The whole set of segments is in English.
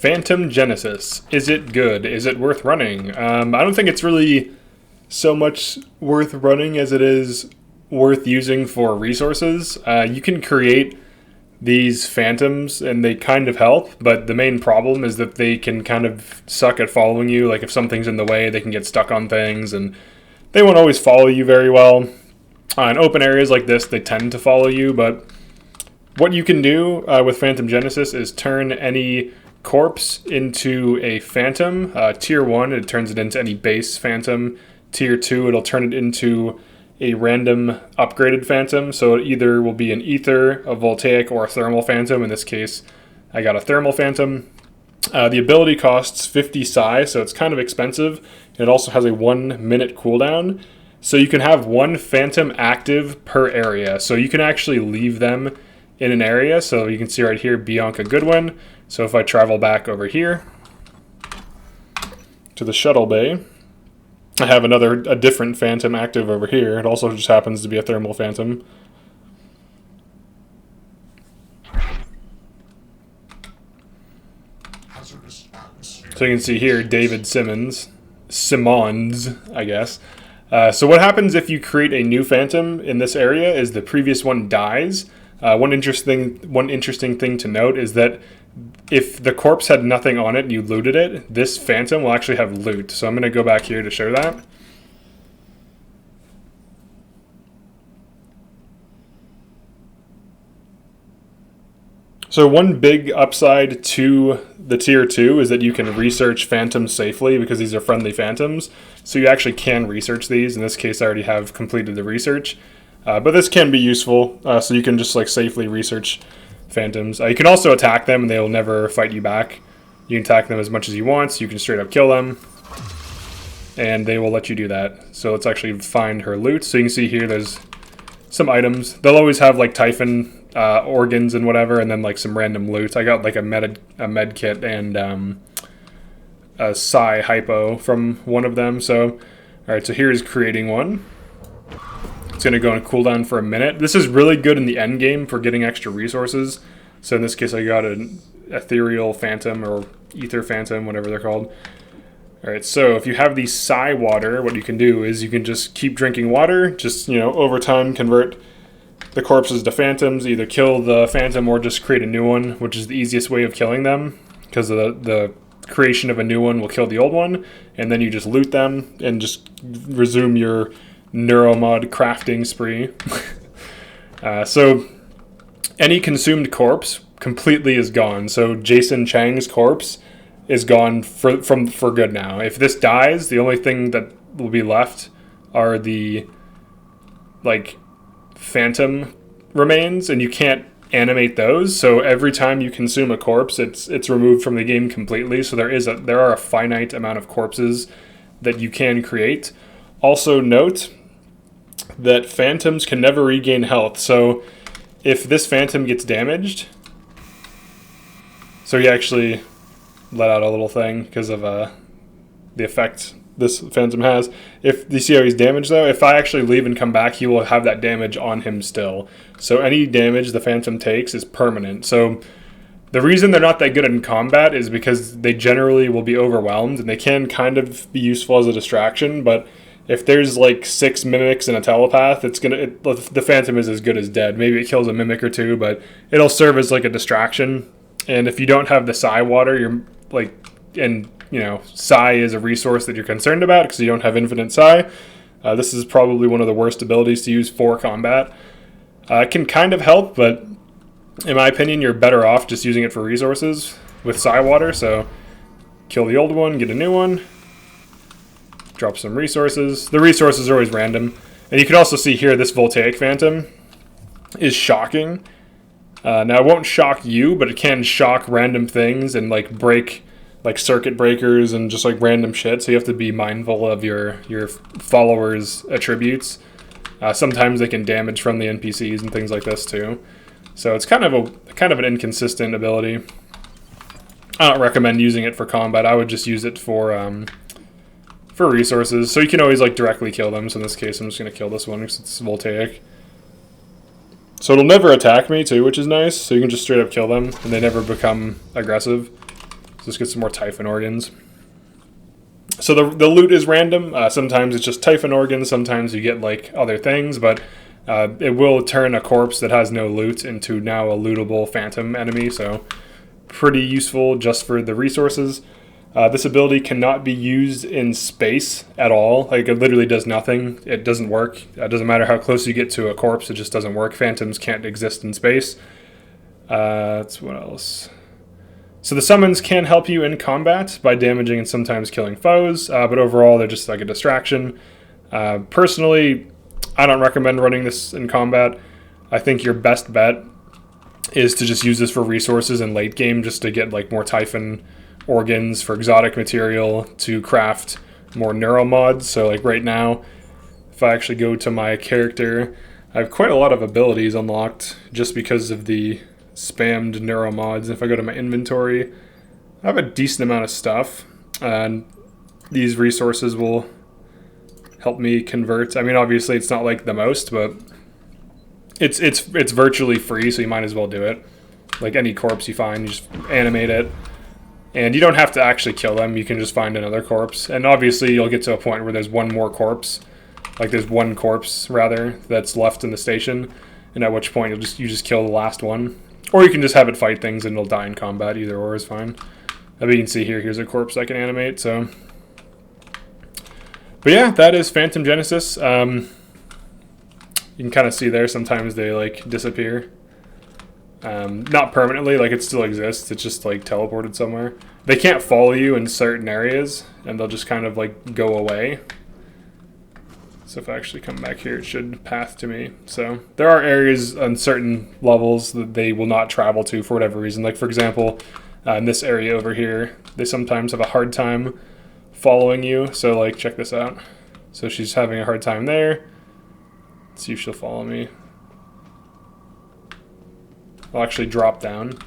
Phantom Genesis. Is it good? Is it worth running? I don't think it's really so much worth running as it is worth using for resources. You can create these phantoms and they kind of help, but the main problem is that they can kind of suck at following you. Like if something's in the way, they can get stuck on things and they won't always follow you very well. In open areas like this, they tend to follow you, but what you can do with Phantom Genesis is turn any corpse into a phantom. Tier 1, it turns it into any base phantom. Tier 2, it'll turn it into a random upgraded phantom. So it either will be an ether, a voltaic, or a thermal phantom. In this case, I got a thermal phantom. The ability costs 50 psi, so it's kind of expensive. It also has a 1 minute cooldown. So you can have one phantom active per area. So you can actually leave them in an area. So you can see right here, Bianca Goodwin. So if I travel back over here to the shuttle bay, I have a different phantom active over here. It also just happens to be a thermal phantom. So you can see here, David Simmons, I guess. So what happens if you create a new phantom in this area is the previous one dies. One interesting thing to note is that if the corpse had nothing on it and you looted it, this phantom will actually have loot. So I'm going to go back here to show that. So one big upside to the tier 2 is that you can research phantoms safely because these are friendly phantoms. So you actually can research these. In this case, I already have completed the research. But this can be useful, so you can just like safely research phantoms. You can also attack them and they will never fight you back. You can attack them as much as you want, so you can straight up kill them. And they will let you do that. So let's actually find her loot. So you can see here there's some items. They'll always have like Typhon organs and whatever, and then like some random loot. I got like a med kit and a psi hypo from one of them. So, alright, so here's creating one. It's going to go on a cooldown for a minute. This is really good in the end game for getting extra resources. So in this case, I got an ethereal phantom or ether phantom, whatever they're called. Alright, so if you have the psi water, what you can do is you can just keep drinking water, just, over time convert the corpses to phantoms, either kill the phantom or just create a new one, which is the easiest way of killing them, because the creation of a new one will kill the old one, and then you just loot them and just resume your neuromod crafting spree. So any consumed corpse completely is gone. So Jason Chang's corpse is gone for good now. If this dies, the only thing that will be left are the phantom remains, and you can't animate those. So every time you consume a corpse, it's removed from the game completely. So there are a finite amount of corpses that you can create. Also note that phantoms can never regain health. So if this phantom gets damaged, so he actually let out a little thing because of the effect this phantom has. If you see how he's damaged though, if I actually leave and come back, he will have that damage on him still. So any damage the phantom takes is permanent. So the reason they're not that good in combat is because they generally will be overwhelmed, and they can kind of be useful as a distraction, but if there's like 6 mimics and a telepath, the phantom is as good as dead. Maybe it kills a mimic or two, but it'll serve as like a distraction. And if you don't have the psi water, you're like, and psi is a resource that you're concerned about because you don't have infinite psi. This is probably one of the worst abilities to use for combat. It can kind of help, but in my opinion, you're better off just using it for resources with psi water. So kill the old one, get a new one. Drop some resources. The resources are always random. And you can also see here this voltaic phantom is shocking. Now it won't shock you, but it can shock random things and like break like circuit breakers and just like random shit. So you have to be mindful of your followers' attributes. Sometimes they can damage from the NPCs and things like this too. So it's kind of an inconsistent ability. I don't recommend using it for combat. I would just use it for resources. So you can always like directly kill them. So in this case, I'm just going to kill this one because it's voltaic. So it'll never attack me too, which is nice. So you can just straight up kill them and they never become aggressive. So let's get some more Typhon organs. So the loot is random. Sometimes it's just Typhon organs. Sometimes you get like other things, but it will turn a corpse that has no loot into now a lootable phantom enemy. So pretty useful just for the resources. This ability cannot be used in space at all. Like, it literally does nothing. It doesn't work. It doesn't matter how close you get to a corpse. It just doesn't work. Phantoms can't exist in space. That's what else. So the summons can help you in combat by damaging and sometimes killing foes, but overall they're just like a distraction. Personally, I don't recommend running this in combat. I think your best bet is to just use this for resources in late game, just to get like more Typhon organs for exotic material to craft more neuro mods. So like right now, if I actually go to my character, I have quite a lot of abilities unlocked just because of the spammed neuro mods. If I go to my inventory, I have a decent amount of stuff, and these resources will help me convert. I mean, obviously it's not like the most, but it's virtually free, so you might as well do it. Like any corpse you find, you just animate it, and you don't have to actually kill them. You can just find another corpse, and obviously you'll get to a point where there's one more corpse, like there's one corpse rather that's left in the station, and at which point you just kill the last one. Or you can just have it fight things and it'll die in combat. Either or is fine. But you can see here, here's a corpse I can animate. So, but yeah, that is Phantom Genesis. You can kind of see there, sometimes they like disappear. Not permanently, like it still exists. It's just like teleported somewhere. They can't follow you in certain areas, and they'll just kind of like go away. So if I actually come back here, it should path to me. So there are areas on certain levels that they will not travel to for whatever reason. Like for example, in this area over here, they sometimes have a hard time following you. So like, check this out. So she's having a hard time there. Let's see if she'll follow me. I'll actually drop down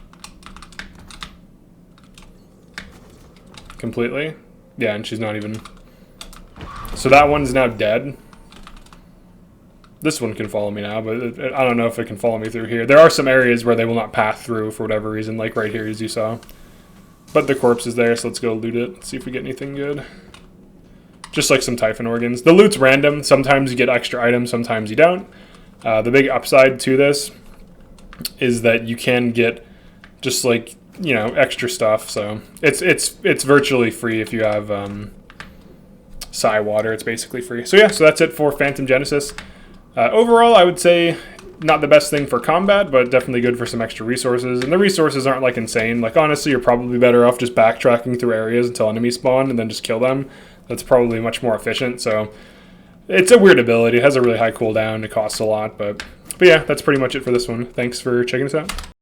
completely. Yeah, and she's not even... So that one's now dead. This one can follow me now, but I don't know if it can follow me through here. There are some areas where they will not path through for whatever reason, like right here as you saw. But the corpse is there, so let's go loot it. Let's see if we get anything good. Just like some Typhon organs. The loot's random. Sometimes you get extra items, sometimes you don't. The big upside to this is that you can get just like, you know, extra stuff. So it's virtually free if you have Psi water. It's basically free. So yeah, so that's it for Phantom Genesis. Overall, I would say not the best thing for combat, but definitely good for some extra resources. And the resources aren't like insane. Like honestly, you're probably better off just backtracking through areas until enemies spawn and then just kill them. That's probably much more efficient. So it's a weird ability. It has a really high cooldown. It costs a lot, but yeah, that's pretty much it for this one. Thanks for checking us out.